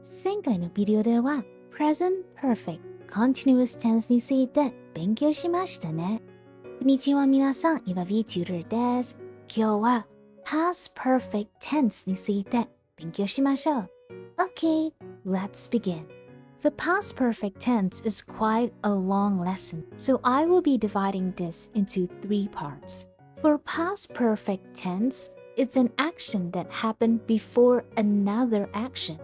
前回のビデオでは present perfect continuous tense について勉強しましたね。こんにちは皆さん、今 VTuber です。今日は past perfect tense について勉強しましょう。Okay, let's begin. The past perfect tense is quite a long lesson, so I will be dividing this into 3 parts. For past perfect tense, it's an action that happened before another action,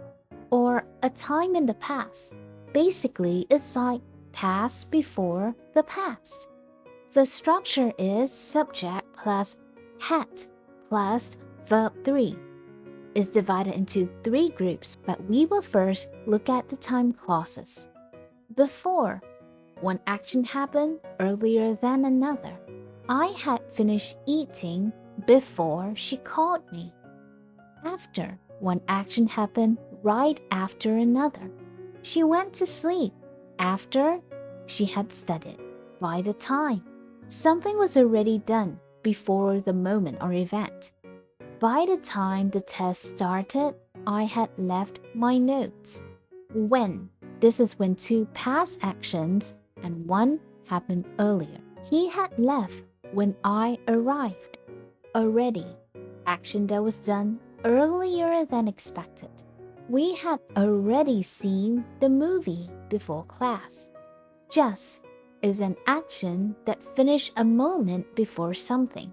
or a time in the past. Basically, it's like past before the past. The structure is subject plus had plus verb 3. It's divided into 3 groups, but we will first look at the time clauses. Before, one action happened earlier than another. I had finished eating before she called me. After, one action happened right after another. She went to sleep after she had studied. By the time, something was already done before the moment or event. By the time the test started, I had left my notes. When, this is when 2 past actions and 1 happened earlier. He had left when I arrived. Already, action that was done earlier than expected. We had already seen the movie before class. Just is an action that finished a moment before something.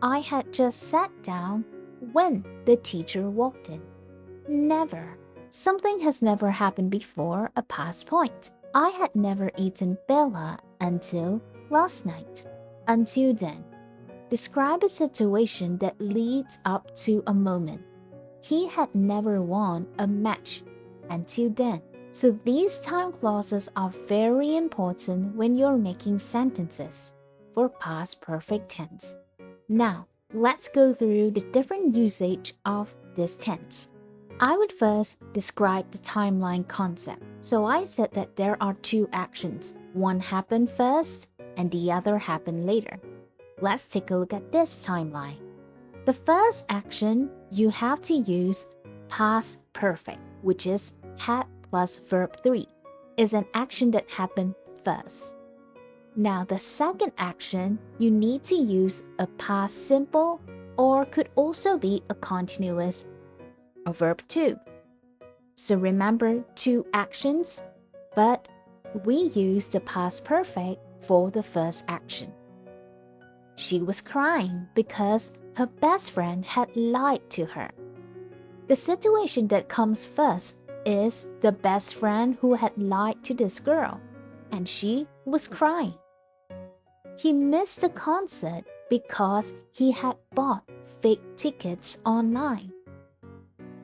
I had just sat down when the teacher walked in. Never. Something has never happened before a past point. I had never eaten Bella until last night. Until then. Describe a situation that leads up to a moment. He had never won a match until then. So these time clauses are very important when you're making sentences for past perfect tense. Now, let's go through the different usage of this tense. I would first describe the timeline concept. So I said that there are 2 actions. One happened first and the other happened later. Let's take a look at this timeline. The first action, you have to use past perfect, which is had plus verb 3. Is an action that happened first. Now the second action, you need to use a past simple or could also be a continuous or verb 2. So remember 2 actions, but we use the past perfect for the first action. She was crying because her best friend had lied to her. The situation that comes first is the best friend who had lied to this girl, and she was crying. He missed the concert because he had bought fake tickets online.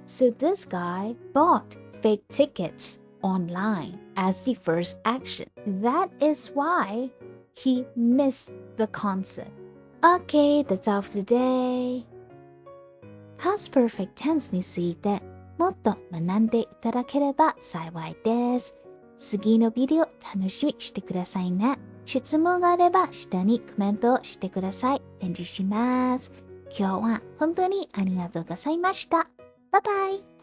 So this guy bought fake tickets online as the first action. That is why he missed the concert. Okay, that's all for today. Past perfect tense についてもっと学んでいただければ幸いです。次のビデオ楽しみにしてくださいね。質問があれば下にコメントをしてください。返事します。今日は本当にありがとうございました。バイバイ。